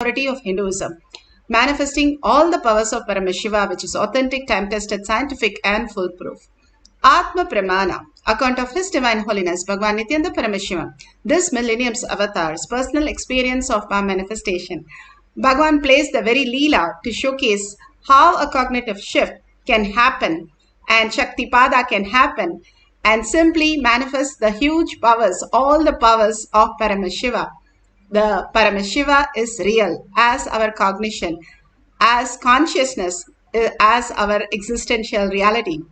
authority of Hinduism, manifesting all the powers of Paramashiva, which is authentic, time-tested, scientific, and foolproof. Atma Pramana, account of His Divine Holiness Bhagavan Nithyananda Paramashivam, this millennium's avatar's personal experience of power manifestation. Bhagavan plays the very Leela to showcase how a cognitive shift can happen and Shaktipada can happen and simply manifest the huge powers, all the powers of Paramashiva. The Paramashiva is real as our cognition, as consciousness, as our existential reality.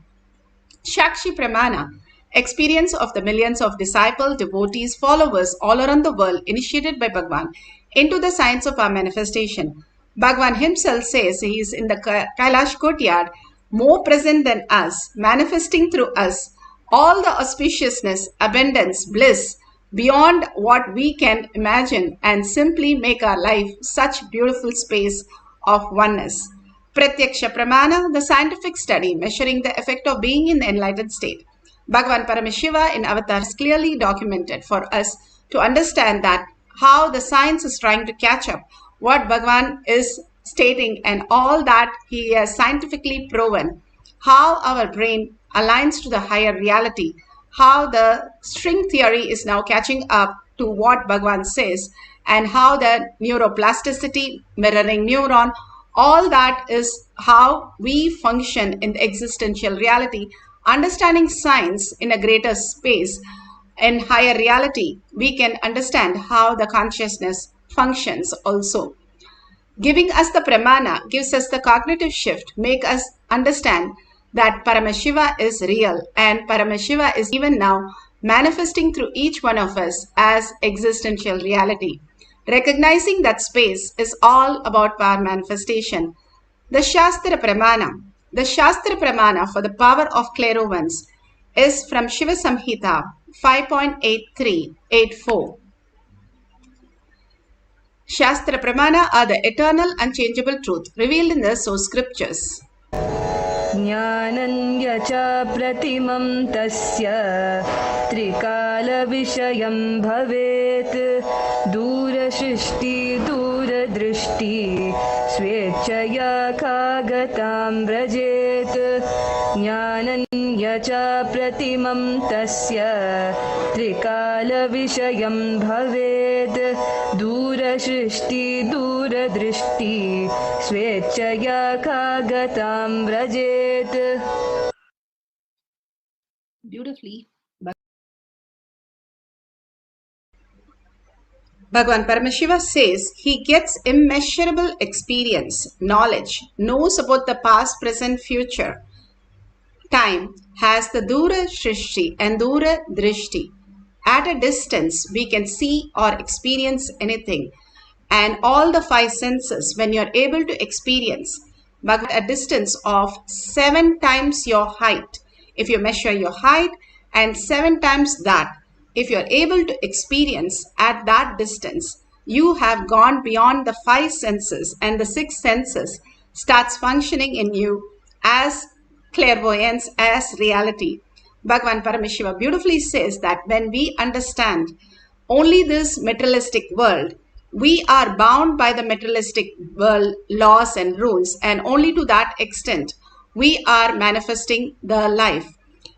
Shakshi Pramana, experience of the millions of disciples, devotees, followers all around the world initiated by Bhagavan into the science of our manifestation. Bhagavan himself says he is in the Kailash courtyard, more present than us, manifesting through us all the auspiciousness, abundance, bliss, beyond what we can imagine, and simply make our life such beautiful space of oneness. Pratyaksha Pramana, the scientific study measuring the effect of being in the enlightened state. Bhagavan Paramashiva in Avatar is clearly documented for us to understand that how the science is trying to catch up what Bhagavan is stating and all that he has scientifically proven, how our brain aligns to the higher reality, how the string theory is now catching up to what Bhagavan says, and how the neuroplasticity, mirroring neuron, all that is how we function in the existential reality. Understanding science in a greater space, in higher reality, we can understand how the consciousness functions also. Giving us the pramana gives us the cognitive shift, make us understand that Paramashiva is real and Paramashiva is even now manifesting through each one of us as existential reality. Recognizing that space is all about power manifestation. The Shastra Pramana for the power of clairvoyance is from Shiva Samhita 5.8384. Shastra Pramana are the eternal unchangeable truth revealed in the source scriptures. Jnananya cha pratimam tasya trikala vishayam bhavet dura shrishti dura drishti swechaya kagatam vrajet. Jnananya cha pratimam tasya trikala vishayam bhavet dura shrishti dura drishti swechaya kagatam vrajet. Beautifully. Bhagavan Paramashiva says he gets immeasurable experience, knowledge, knows about the past, present, future. Time has the Dura Shrishti and Dura Drishti. At a distance, we can see or experience anything. And all the five senses, when you are able to experience, but at a distance of 7 times your height, if you measure your height, and 7 times that, if you are able to experience at that distance, you have gone beyond the 5 senses and the 6 senses starts functioning in you as clairvoyance, as reality. Bhagavan Paramashiva beautifully says that when we understand only this materialistic world, we are bound by the materialistic world laws and rules, and only to that extent we are manifesting the life.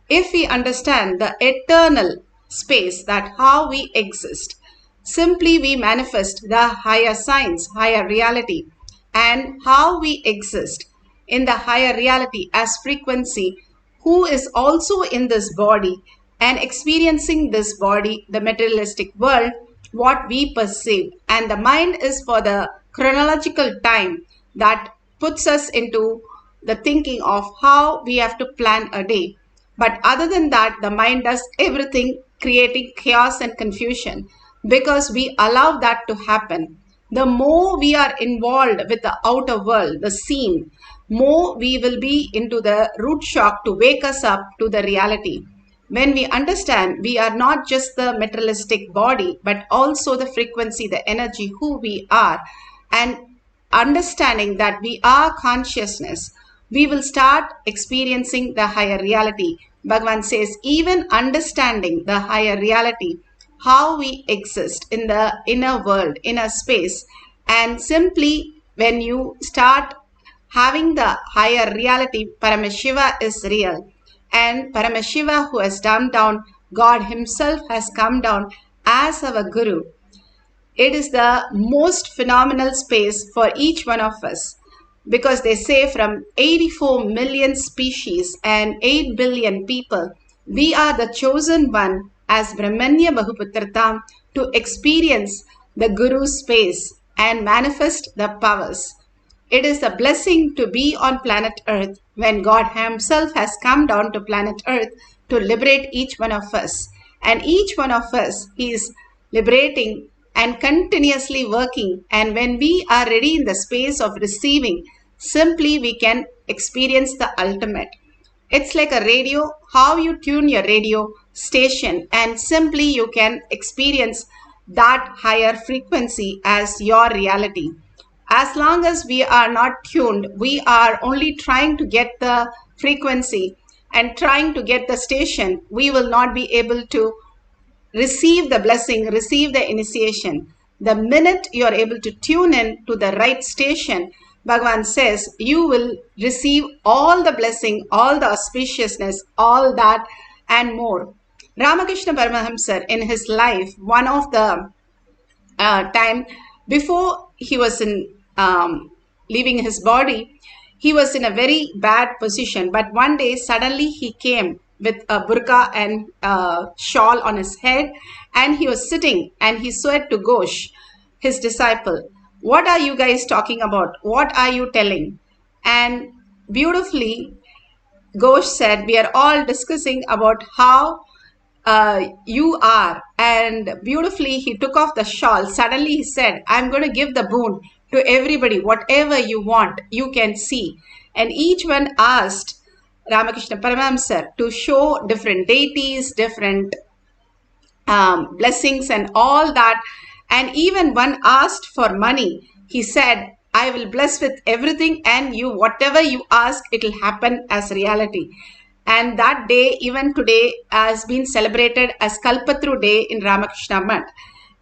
If we understand the eternal space, that how we exist, simply we manifest the higher science, higher reality, and how we exist in the higher reality as frequency, who is also in this body and experiencing this body, the materialistic world, what we perceive. And the mind is for the chronological time that puts us into the thinking of how we have to plan a day. But other than that, the mind does everything, creating chaos and confusion, because we allow that to happen. The more we are involved with the outer world, the scene, more we will be into the root shock to wake us up to the reality. When we understand we are not just the materialistic body, but also the frequency, the energy, who we are, and understanding that we are consciousness, we will start experiencing the higher reality. Bhagavan says, even understanding the higher reality, how we exist in the inner world, inner space, And simply when you start having the higher reality, Paramashiva is real. And Paramashiva, who has come down, God himself has come down as our Guru. It is the most phenomenal space for each one of us, because they say from 84 million species and 8 billion people, we are the chosen one as Brahmanya Bahuputratam to experience the Guru space and manifest the powers. It is a blessing to be on planet Earth when God himself has come down to planet Earth to liberate each one of us. And each one of us, he is liberating and continuously working. And when we are ready in the space of receiving, simply we can experience the ultimate. It's like a radio, how you tune your radio station, and simply you can experience that higher frequency as your reality. As long as we are not tuned, we are only trying to get the frequency and trying to get the station, we will not be able to receive the blessing, receive the initiation. The minute you are able to tune in to the right station, Bhagavan says, you will receive all the blessing, all the auspiciousness, all that and more. Ramakrishna Paramahamsa in his life, one of the time before he was in leaving his body, he was in a very bad position. But one day suddenly he came with a burqa and a shawl on his head, and he was sitting and he said to Ghosh, his disciple, what are you guys talking about? What are you telling? And beautifully Ghosh said, we are all discussing about how you are. And beautifully he took off the shawl. Suddenly he said, I'm going to give the boon to everybody. Whatever you want, you can see. And each one asked Ramakrishna Paramahamsa to show different deities, different blessings and all that. And even one asked for money. He said, I will bless with everything, and you, whatever you ask, it will happen as reality. And that day, even today, has been celebrated as Kalpatru Day in Ramakrishna Math.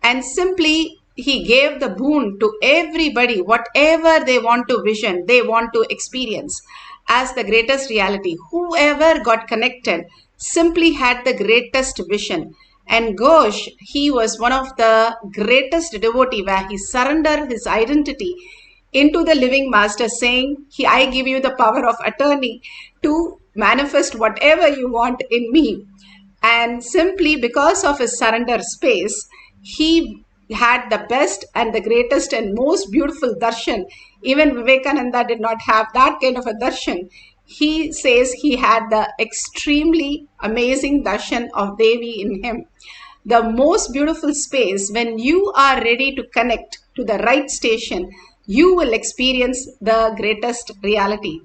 And simply, he gave the boon to everybody, whatever they want to vision, they want to experience as the greatest reality. Whoever got connected simply had the greatest vision. And Ghosh, he was one of the greatest devotee where he surrendered his identity into the living master, saying, I give you the power of attorney to manifest whatever you want in me. And simply because of his surrender space, he had the best and the greatest and most beautiful darshan. Even Vivekananda did not have that kind of a darshan. He says he had the extremely amazing darshan of Devi in him. The most beautiful space, when you are ready to connect to the right station, you will experience the greatest reality.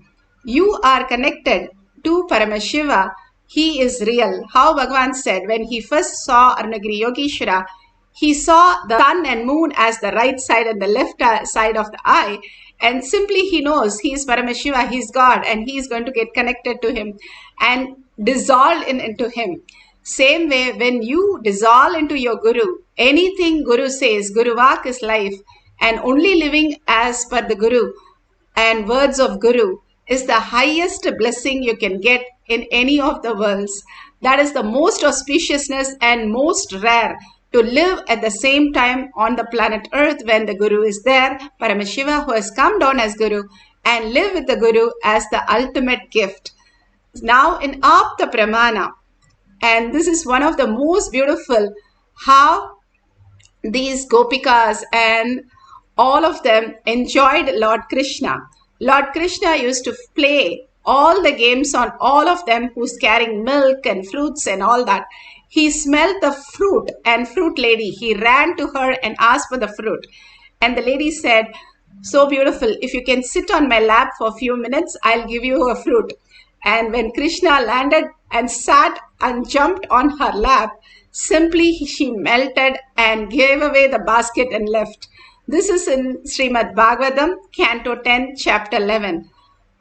You are connected to Paramashiva. He is real. How Bhagavan said, when he first saw Arunagiri Yogeshwara, he saw the sun and moon as the right side and the left side of the eye. And simply he knows he is Paramashiva, he is God, and he is going to get connected to him and dissolve into him. Same way, when you dissolve into your Guru, anything Guru says, Guru Vak is life, and only living as per the Guru and words of Guru is the highest blessing you can get in any of the worlds. That is the most auspiciousness and most rare, to live at the same time on the planet Earth when the Guru is there, Paramashiva, who has come down as Guru, and live with the Guru as the ultimate gift. Now in Apta Pramana, and this is one of the most beautiful, how these Gopikas and all of them enjoyed Lord Krishna. Lord Krishna used to play all the games on all of them who's carrying milk and fruits and all that. He smelled the fruit and fruit lady. He ran to her and asked for the fruit. And the lady said, so beautiful, if you can sit on my lap for a few minutes, I'll give you a fruit. And when Krishna landed and sat and jumped on her lap, simply she melted and gave away the basket and left. This is in Srimad Bhagavatam, Canto 10, Chapter 11.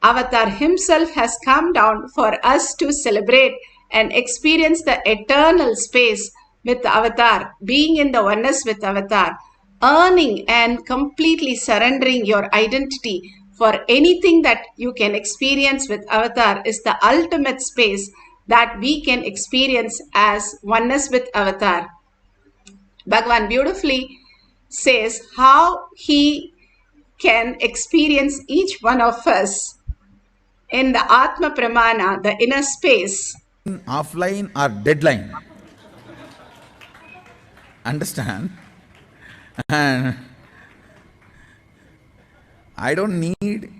Avatar himself has come down for us to celebrate and experience the eternal space with Avatar, being in the oneness with Avatar. earning and completely surrendering your identity for anything that you can experience with Avatar is the ultimate space that we can experience as oneness with Avatar. Bhagavan beautifully says how he can experience each one of us in the Atma Pramana, the inner space. Offline or deadline. Understand? And I don't need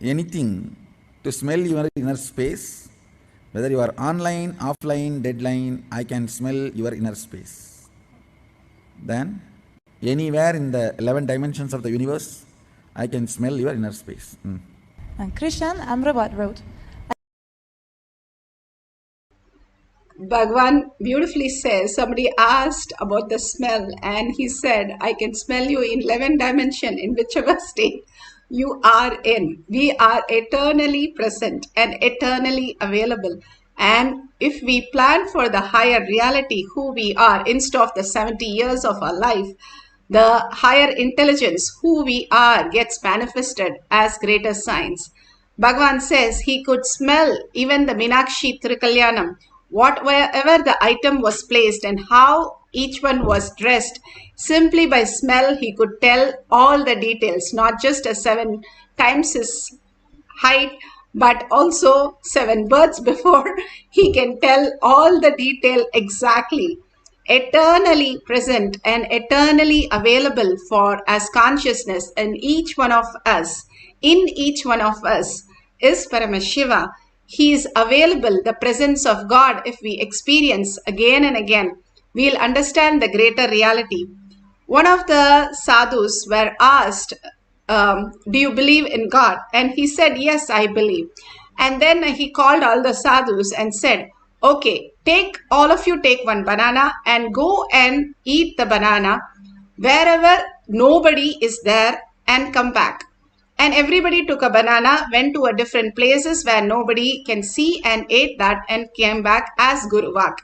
anything to smell your inner space. Whether you are online, offline, deadline, I can smell your inner space. Then, anywhere in the 11 dimensions of the universe, I can smell your inner space. And Krishan Amrabat wrote, Bhagwan beautifully says, somebody asked about the smell and he said, I can smell you in 11 dimension in whichever state you are in. We are eternally present and eternally available. And if we plan for the higher reality, who we are, instead of the 70 years of our life, the higher intelligence, who we are, gets manifested as greater signs. Bhagavan says he could smell even the Minakshi Trikalyanam, wherever the item was placed and how each one was dressed. Simply by smell, he could tell all the details, not just a 7 times his height, but also 7 births before. He can tell all the detail exactly. Eternally present and eternally available for as consciousness in each one of us, is Paramashiva. He is available, the presence of God. If we experience again and again, we'll understand the greater reality. One of the sadhus were asked, do you believe in God? And he said, yes, I believe. And then he called all the sadhus and said, okay, all of you take one banana and go and eat the banana wherever nobody is there and come back. And everybody took a banana, went to a different places where nobody can see and ate that and came back as Guru Vak.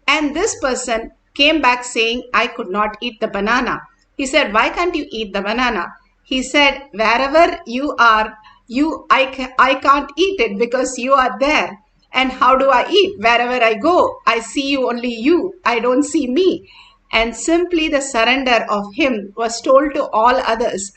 And this person came back saying, I could not eat the banana. He said, why can't you eat the banana? He said, wherever you are, I can't eat it because you are there. And how do I eat? Wherever I go, I see you, only you. I don't see me. And simply the surrender of him was told to all others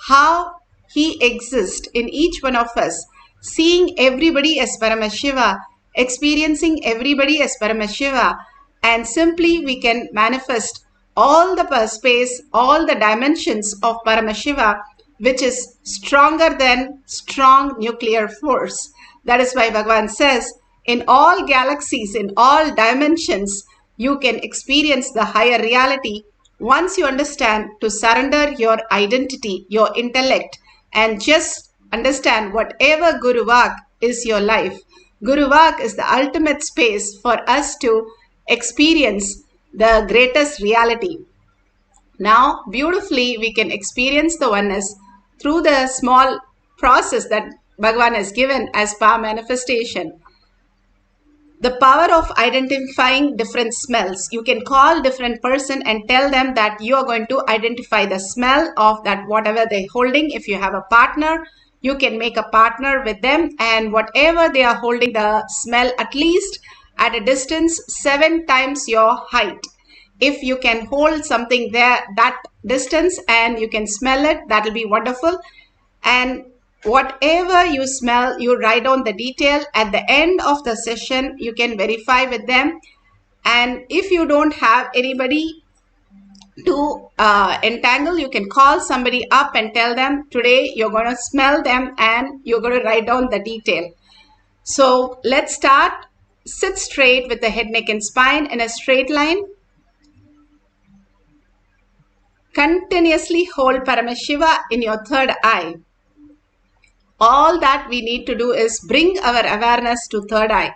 how he exists in each one of us, seeing everybody as Paramashiva, experiencing everybody as Paramashiva, and simply we can manifest all the space, all the dimensions of Paramashiva, which is stronger than strong nuclear force. That is why Bhagavan says, in all galaxies, in all dimensions, you can experience the higher reality once you understand to surrender your identity, your intellect, and just understand whatever Guru Vak is your life. Guru Vak is the ultimate space for us to experience the greatest reality. Now, beautifully, we can experience the oneness through the small process that Bhagavan has given as power manifestation. The power of identifying different smells. You can call different person and tell them that you are going to identify the smell of that whatever they're holding. If you have a partner, you can make a partner with them, and whatever they are holding, the smell at least at a distance 7 times your height. If you can hold something there that distance and you can smell it, that will be wonderful. And whatever you smell, you write down the detail. At the end of the session, you can verify with them. And if you don't have anybody to entangle, you can call somebody up and tell them, today you're going to smell them and you're going to write down the detail. So let's start. Sit straight with the head, neck and spine in a straight line. Continuously hold Paramashiva in your third eye. All that we need to do is bring our awareness to third eye.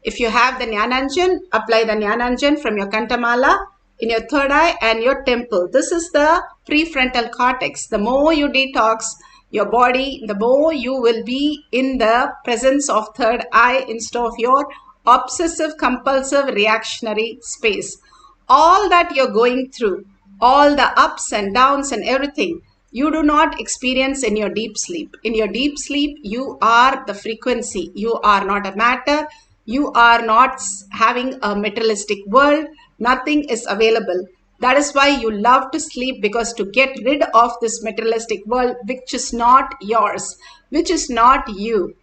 If you have the Jnananjan, apply the Jnananjan from your Kantamala in your third eye and your temple. This is the prefrontal cortex. The more you detox your body, the more you will be in the presence of third eye instead of your obsessive compulsive reactionary space. All that you're going through, all the ups and downs and everything, you do not experience in your deep sleep. In your deep sleep, you are the frequency. You are not a matter. You are not having a materialistic world. Nothing is available. That is why you love to sleep, because to get rid of this materialistic world, which is not yours, which is not you.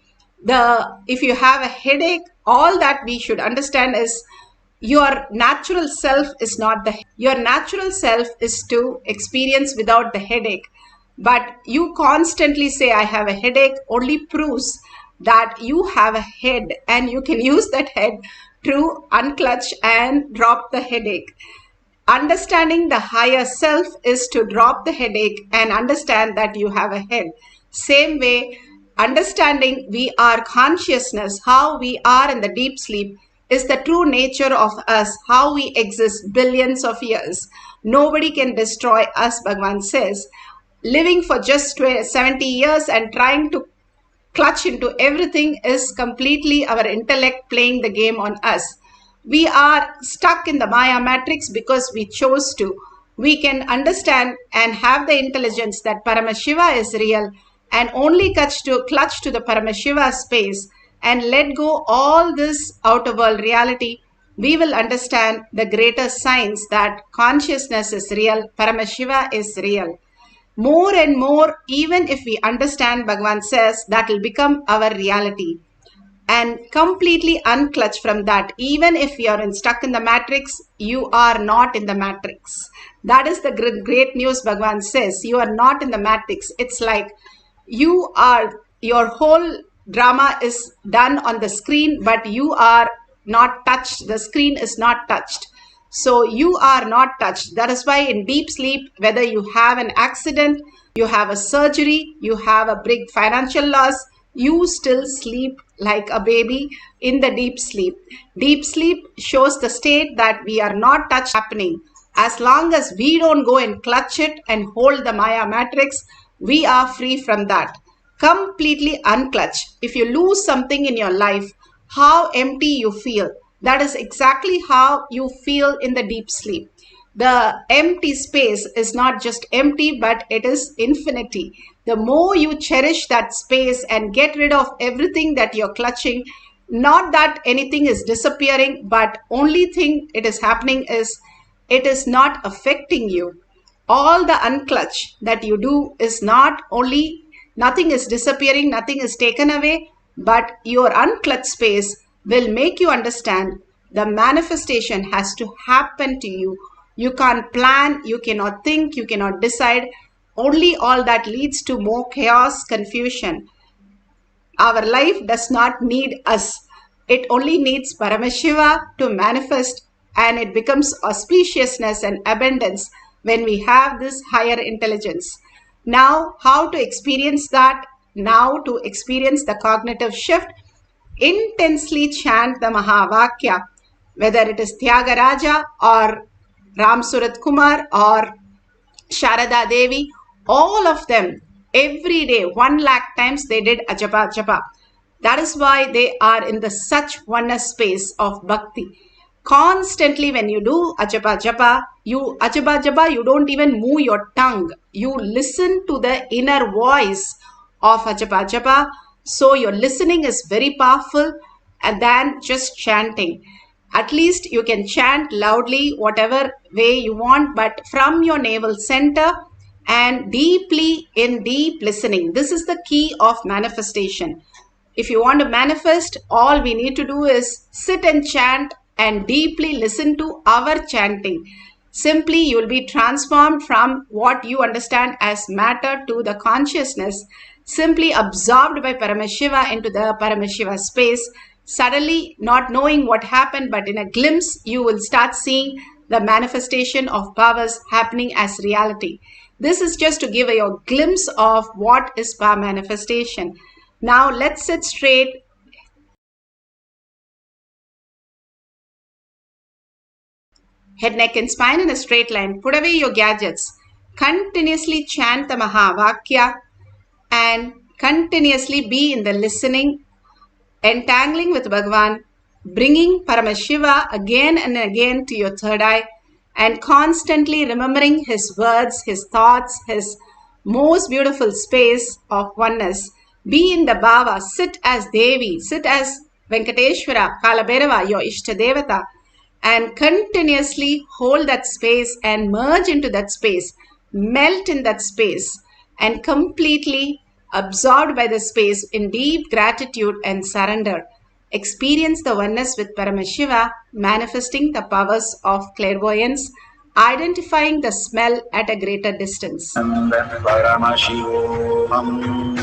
If you have a headache, all that we should understand is your natural self is not your natural self is to experience without the headache. But you constantly say, I have a headache, only proves that you have a head, and you can use that head to unclutch and drop the headache. Understanding the higher self is to drop the headache and understand that you have a head. Same way, understanding we are consciousness, how we are in the deep sleep, is the true nature of us, how we exist billions of years. Nobody can destroy us, Bhagavan says. Living for just 70 years and trying to clutch into everything is completely our intellect playing the game on us. We are stuck in the Maya matrix because we chose to. We can understand and have the intelligence that Paramashiva is real, and only clutch to the Paramashiva space and let go all this outer world reality. We will understand the greater science that consciousness is real, Paramashiva is real. More and more, even if we understand, Bhagavan says, that will become our reality. And completely unclutch from that. Even if you are stuck in the matrix, you are not in the matrix. That is the great news. Bhagavan says you are not in the matrix. It's like you are, your whole drama is done on the screen, but you are not touched. The screen is not touched. So you are not touched. That is why in deep sleep, whether you have an accident, you have a surgery, you have a big financial loss, you still sleep like a baby in the deep sleep. Deep sleep shows the state that we are not touched happening. As long as we don't go and clutch it and hold the Maya matrix, we are free from that. Completely unclutch. If you lose something in your life, how empty you feel. That is exactly how you feel in the deep sleep. The empty space is not just empty, but it is infinity. The more you cherish that space and get rid of everything that you're clutching, not that anything is disappearing, but only thing it is happening is it is not affecting you. All the unclutch that you do is not only, nothing is disappearing, nothing is taken away, but your unclutched space will make you understand the manifestation has to happen to you. You can't plan, you cannot think, you cannot decide. Only all that leads to more chaos, confusion. Our life does not need us. It only needs Paramashiva to manifest, and it becomes auspiciousness and abundance when we have this higher intelligence. Now, how to experience that? Now, to experience the cognitive shift, intensely chant the Mahavakya, whether it is Tyagaraja or Ram Surat Kumar or Sharada Devi, all of them, every day, 1,00,000 times they did Ajapa Japa. That is why they are in the such oneness space of bhakti. Constantly when you do Ajapa Japa, you don't even move your tongue. You listen to the inner voice of Ajapa Japa. So your listening is very powerful than just chanting. At least you can chant loudly, whatever way you want, but from your navel center and deeply in deep listening. This is the key of manifestation. If you want to manifest, all we need to do is sit and chant and deeply listen to our chanting. Simply, you will be transformed from what you understand as matter to the consciousness, simply absorbed by Paramashiva into the Paramashiva space. Suddenly, not knowing what happened, but in a glimpse, you will start seeing the manifestation of powers happening as reality. This is just to give you a glimpse of what is power manifestation. Now, let's sit straight. Head, neck and spine in a straight line. Put away your gadgets. Continuously chant the Mahavakya and continuously be in the listening, entangling with Bhagavan, bringing Paramashiva again and again to your third eye, and constantly remembering his words, his thoughts, his most beautiful space of oneness. Be in the Bhava, sit as Devi, sit as Venkateshwara, Kalabhairava, your Ishtadevata, and continuously hold that space and merge into that space, melt in that space, and completely absorbed by the space in deep gratitude and surrender. Experience the oneness with Paramashiva, manifesting the powers of clairvoyance, identifying the smell at a greater distance. Paramashivoham.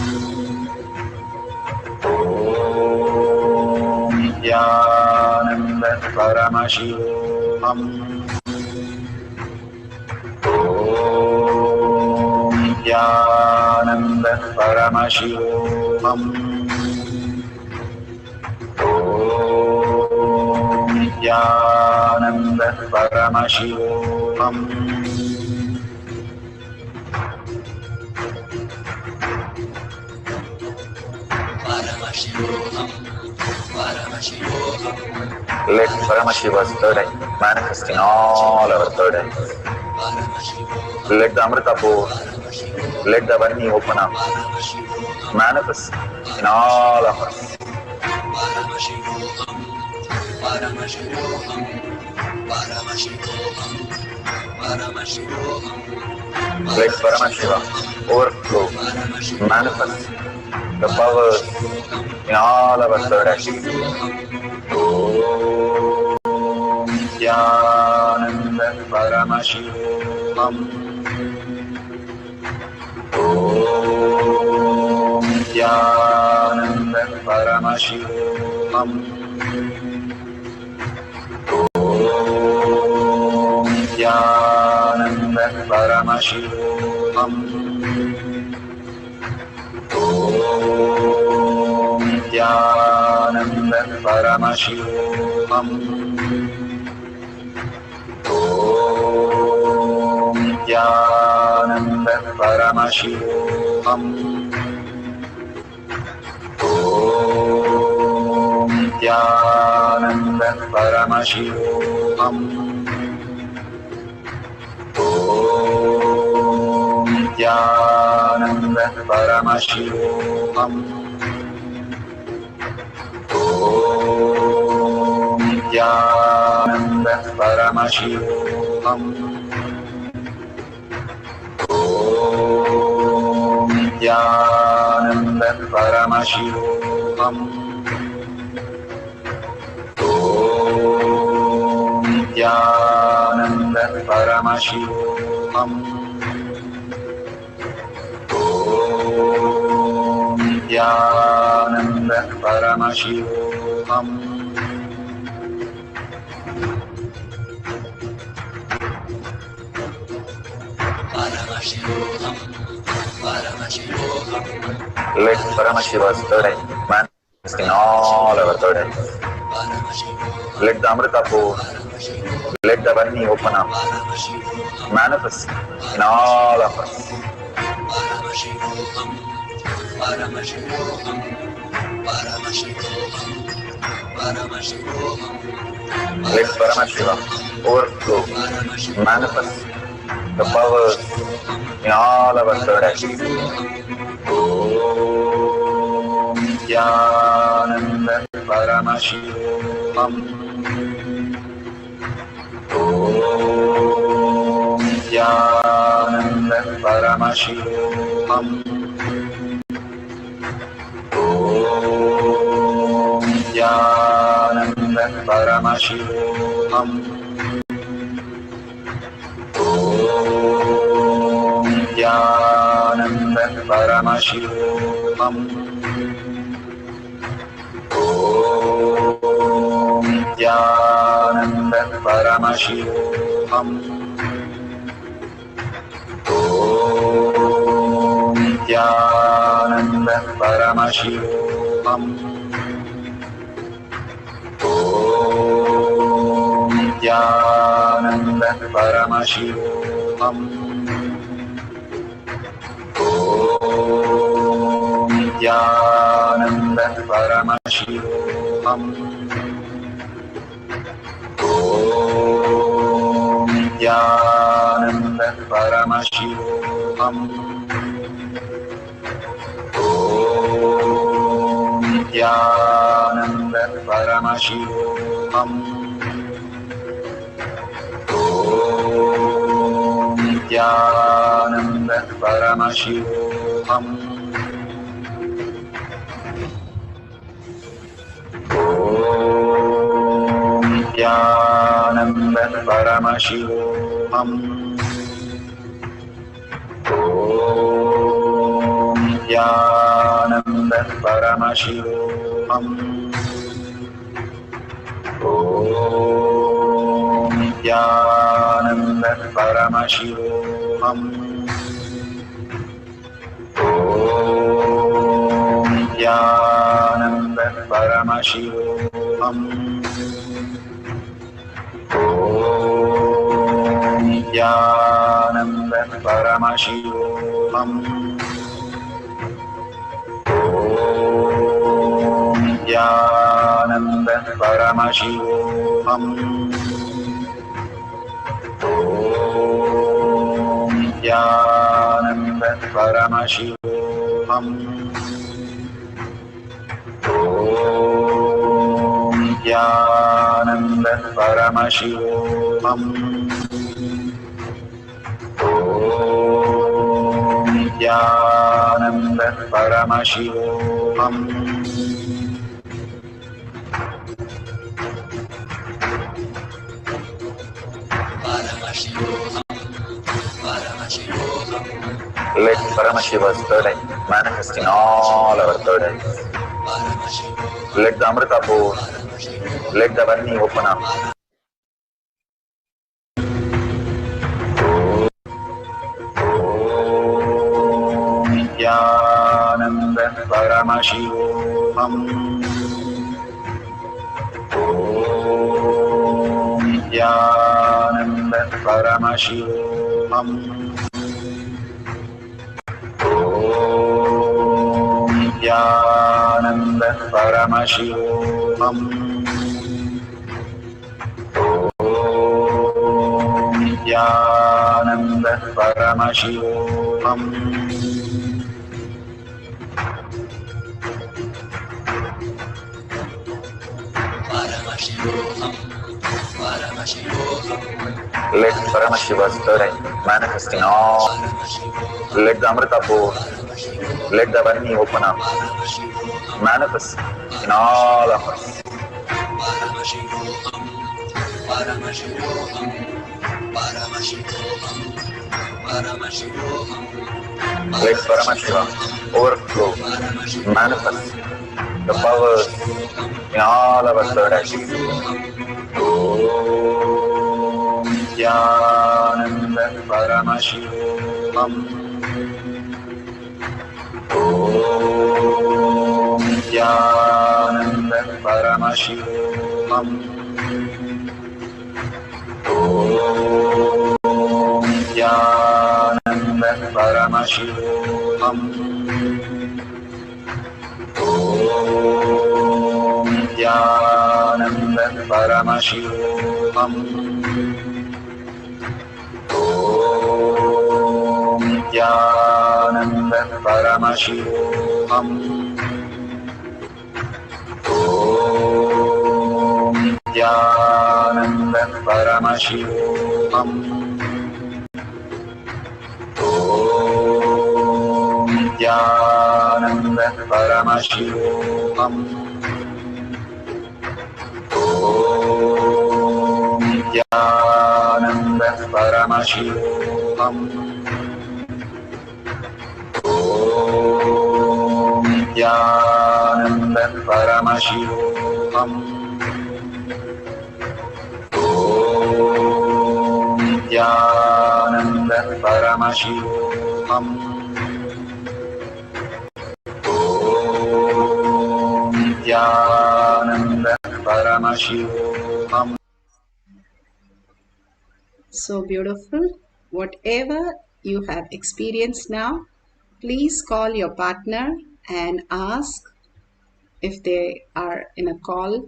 Om Nithyananda Paramashivam. Om Nithyananda Paramashivam. Om Nithyananda Paramashivam. Let Paramashiva's third eye manifest in all our third eyes. Let the Amrita pour, let the Varni open up, manifest in all of us. Let Paramashiva overflow, manifest the powers in all our third eyes. Om Nithyananda Paramashivoham. Om Nithyananda Paramashivoham. Om Nithyananda Paramashivoham. Om Nithyananda Paramashivoham. Om Nithyananda Paramashivoham. Om Nithyananda Paramashivoham. Om Nithyananda Paramashivoham. Om Nithyananda Paramashivoham. Om Nithyananda Paramashivoham. Om Nithyananda Paramashivoham. Om Nithyananda Paramashivoham. Let Paramashiva's third eye manifest in all our third eyes. Let the Amrita pour, let the Varni open up, manifest in all of us. Let Paramashiva overflow, manifest the powers in all our third eyes. Om Nithyananda Paramashivoham. Om Nithyananda Paramashivoham. Om Nithyananda Paramashivoham. Om Nithyananda Paramashivoham. Om Nithyananda Paramashivoham. Om Nithyananda Paramashivoham. Om Nithyananda Paramashivoham. Om Nithyananda Paramashivoham. Om Nithyananda Paramashivoham. Om Nithyananda Paramashivoham. Om Nithyananda Paramashivoham. Om Nithyananda Paramashivoham. Om Nithyananda Paramashivoham. Om Nithyananda Paramashivoham. Om Nithyananda Paramashivoham. Om Nithyananda Paramashivoham. Om Nithyananda Paramashivoham. Om Nithyananda Paramashivoham. Om Nithyananda Paramashivoham. Om Nithyananda Paramashivoham. Let Paramashiva's third eye manifest in all our third eyes. Let the Amrita pour, let the Varni open up. Om Nithyananda Paramashivoham. Om Nithyananda Paramashivoham. Om Nithyananda Paramashivoham. Om Nithyananda Paramashivoham. Let Paramashiva's third eye manifest in all. Let the Amrita pour, let the Varni open up. Manifest in all of us. Let Paramashiva overflow, manifest the powers in all our third eyes. Om Nithyananda Paramashivoham. Om Nithyananda Paramashivoham. Om Nithyananda Paramashivoham. Om Nithyananda Paramashivoham. Om Nithyananda Paramashivoham. Om Nithyananda Paramashivoham. Om Nithyananda Paramashivoham. Om Nithyananda Paramashivoham. Om Nithyananda Paramashivoham. Om Nithyananda Paramashivoham. Om Nithyananda Paramashivoham. So beautiful. Whatever you have experienced now, please call your partner and ask if they are in a call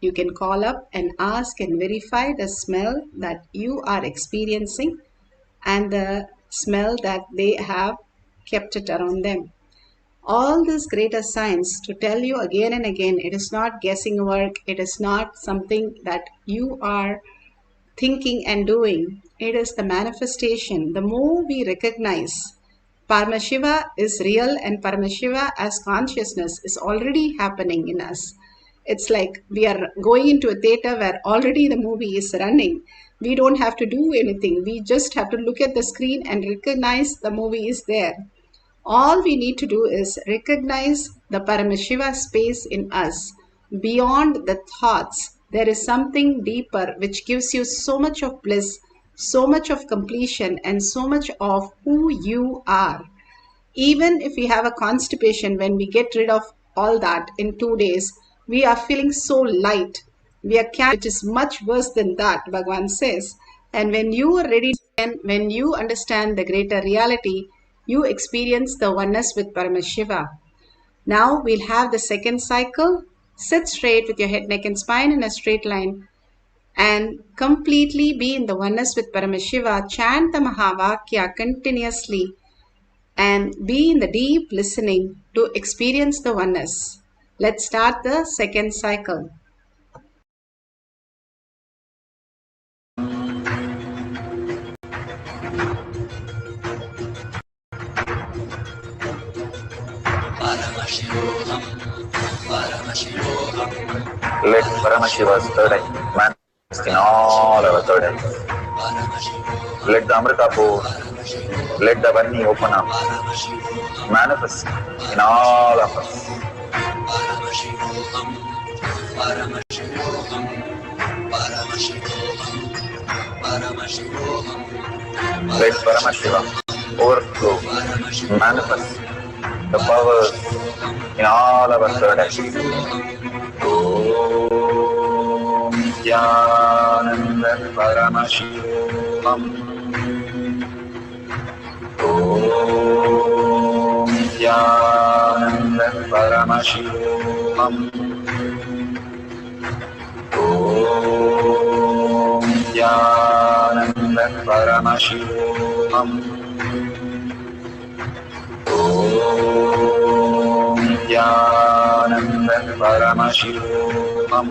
You can call up and ask and verify the smell that you are experiencing and the smell that they have kept it around them. All this greater science to tell you again and again, it is not guessing work, it is not something that you are thinking and doing. It is the manifestation. The more we recognize Paramashiva is real and Paramashiva as consciousness is already happening in us. It's like we are going into a theater where already the movie is running. We don't have to do anything. We just have to look at the screen and recognize the movie is there. All we need to do is recognize the Paramashiva space in us. Beyond the thoughts, there is something deeper which gives you so much of bliss, so much of completion, and so much of who you are. Even if we have a constipation, when we get rid of all that in 2 days, we are feeling so light. We are carrying, which is much worse than that, Bhagavan says. And when you are ready, and when you understand the greater reality, you experience the oneness with Paramashiva. Now we'll have the second cycle. Sit straight with your head, neck, and spine in a straight line and completely be in the oneness with Paramashiva. Chant the Mahavakya continuously and be in the deep listening to experience the oneness. Let's start the second cycle. Paramashivoham, Paramashivoham. Let Paramashiva's third eye manifest in all our third eyes. Let the Amrita pour, let the Varni open up, manifest in all of us. Paramashivoham, Paramashivoham, Paramashivoham, Paramashivoham. Let Paramashiva overflow, manifest the powers in all our third eyes. Om Nithyananda Paramashivam. Om Nithyananda Paramashivam. Om Nithyananda Paramashivam. Om Nithyananda Paramashivoham. Om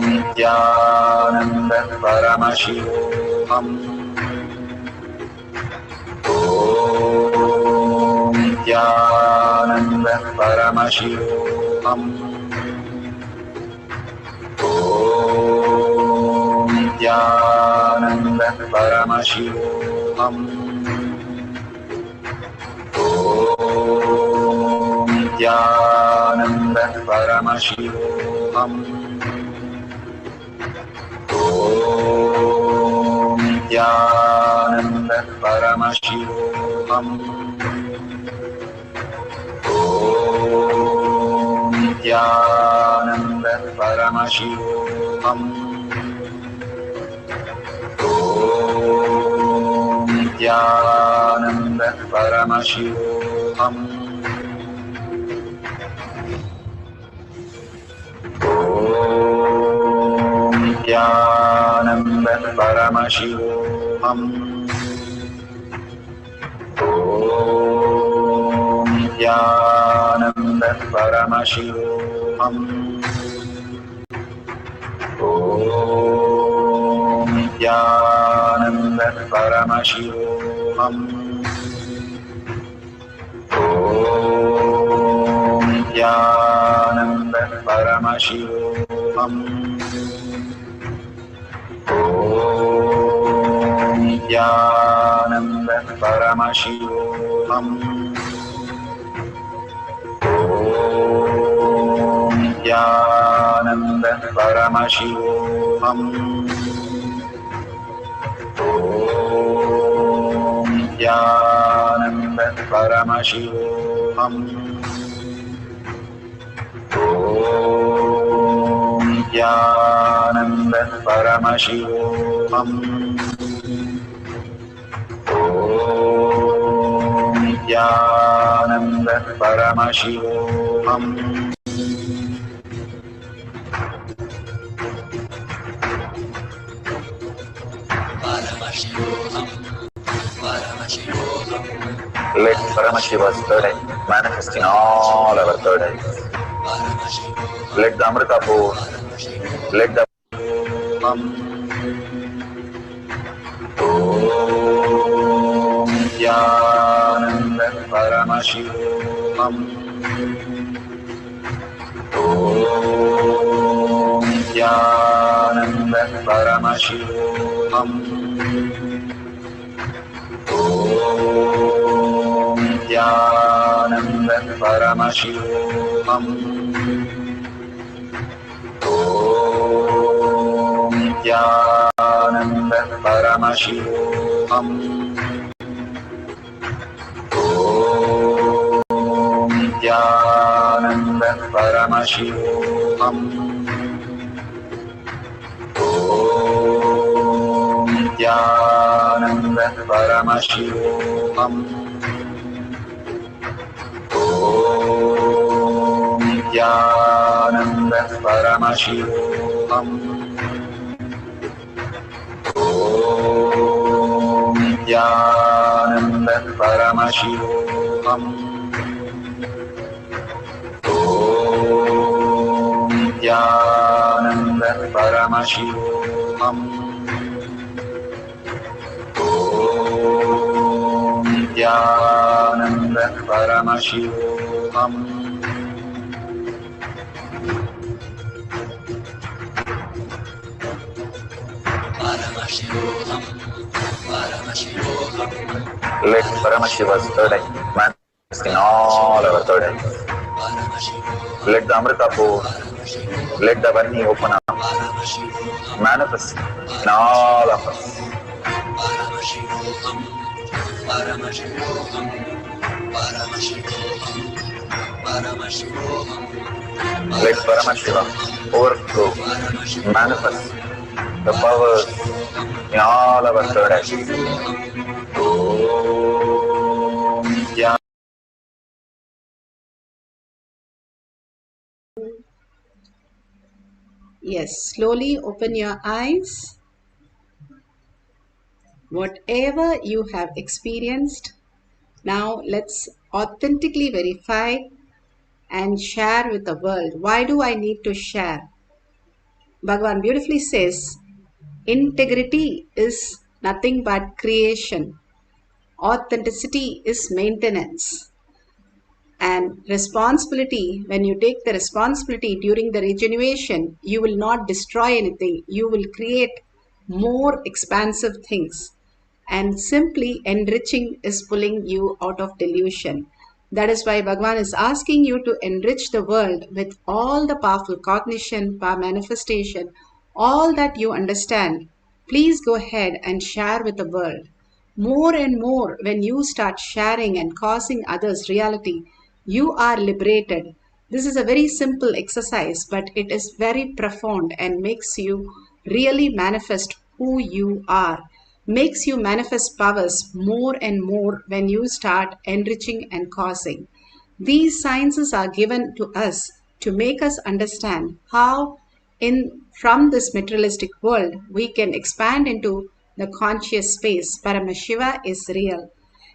Nithyananda Paramashivoham. Om Nithyananda Paramashivoham. Om Nithyananda Paramashivoham. Om Nithyananda Paramashivoham. Om Nithyananda Paramashivoham. Om Nithyananda Paramashivoham. Om Nithyananda Paramashivoham. Om Nithyananda Paramashivoham. Om Nithyananda Paramashivoham. Om Nithyananda Paramashivoham. Om Nithyananda Paramashivoham. Om Nithyananda Paramashivoham. Om Nithyananda Paramashivoham. Om Nithyananda Paramashivoham. Om Nithyananda Paramashivoham. Om Nithyananda Paramashivoham. Paramashivoham, Paramashivoham, Let Paramashiva's third eye manifest in all our third eyes. Paramashivoham, Let the Amrita pour, let the Om Nithyananda Paramashivam. Om Nithyananda Paramashivam. Om Nithyananda Paramashivam. Om Nithyananda Paramashivoham. Om Nithyananda Paramashivoham. Om Nithyananda Paramashivoham. Om Nithyananda Paramashivoham. Om Nithyananda Paramashivoham. Om Nithyananda Paramashivoham. Om Nithyananda Paramashivoham. Paramashivoham, Paramashivoham, Let Paramashiva's third eye manifest in all our third eyes. Paramashivoham, Let the Amrita pour, let the Varni open up, Paramashivoham, manifest in all of us. Paramashivoham, Paramashivoham, Paramashivoham, Paramashivoham, Let Paramashiva overflow, manifest the powers in all our third eyes. Om Nithyananda. Yes, slowly open your eyes. Whatever you have experienced, now let's authentically verify and share with the world. Why do I need to share? Bhagavan beautifully says, integrity is nothing but creation. Authenticity is maintenance. And responsibility, when you take the responsibility during the regeneration, you will not destroy anything. You will create more expansive things. And simply enriching is pulling you out of delusion. That is why Bhagavan is asking you to enrich the world with all the powerful cognition, power manifestation, all that you understand. Please go ahead and share with the world. More and more, when you start sharing and causing others reality, you are liberated. This is a very simple exercise, but it is very profound and makes you really manifest who you are. Makes you manifest powers more and more when you start enriching and causing. These sciences are given to us to make us understand how from this materialistic world we can expand into the conscious space. Paramashiva is real.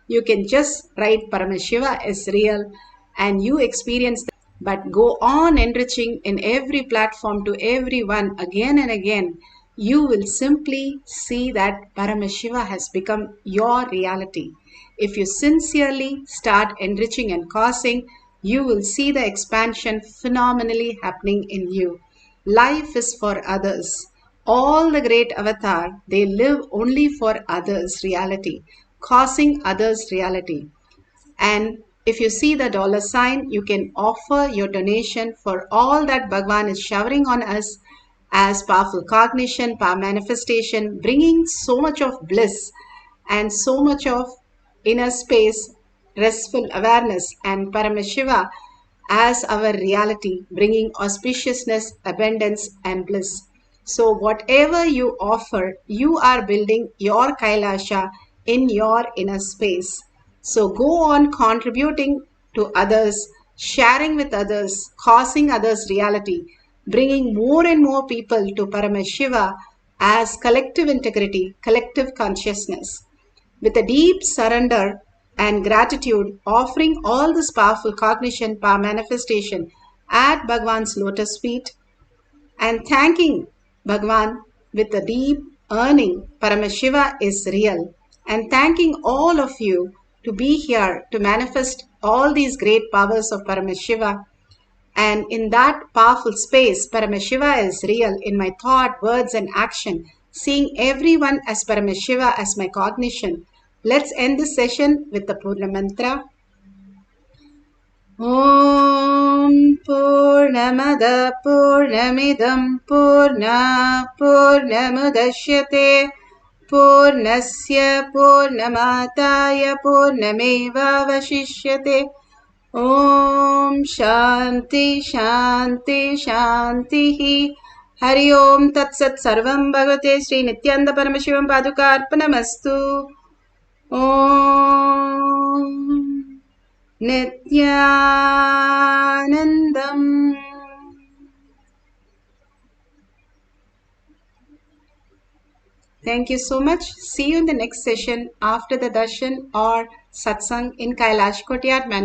You can just write Paramashiva is real and you experience that. But go on enriching in every platform to everyone again and again. You will simply see that Paramashiva has become your reality. If you sincerely start enriching and causing, you will see the expansion phenomenally happening in you. Life is for others. All the great avatar, they live only for others' reality, causing others' reality. And if you see the dollar sign, you can offer your donation for all that Bhagavan is showering on us as powerful cognition, power manifestation, bringing so much of bliss and so much of inner space, restful awareness, and Paramashiva as our reality, bringing auspiciousness, abundance, and bliss. So, whatever you offer, you are building your Kailasha in your inner space. So, go on contributing to others, sharing with others, causing others reality, bringing more and more people to Paramashiva as collective integrity, collective consciousness. With a deep surrender and gratitude, offering all this powerful cognition, power manifestation at Bhagwan's lotus feet, and thanking Bhagwan with a deep earning, Paramashiva is real, and thanking all of you to be here to manifest all these great powers of Paramashiva. And in that powerful space, Paramashiva is real in my thought, words, and action, seeing everyone as Paramashiva as my cognition. Let's end this session with the Purna Mantra. Om Purnamada Purnamidam Purna Purnamudashyate Purnasya Purnamataya Purnameva Vashishyate. Om Shanti Shanti Shanti. Hari Om Tat Sat Sarvam Bhagavate Sri Nithyananda Paramashivam Paduka Arpanamastu. Om Nithyanandam. Thank you so much. See you in the next session after the darshan or satsang in Kailash Kotyard.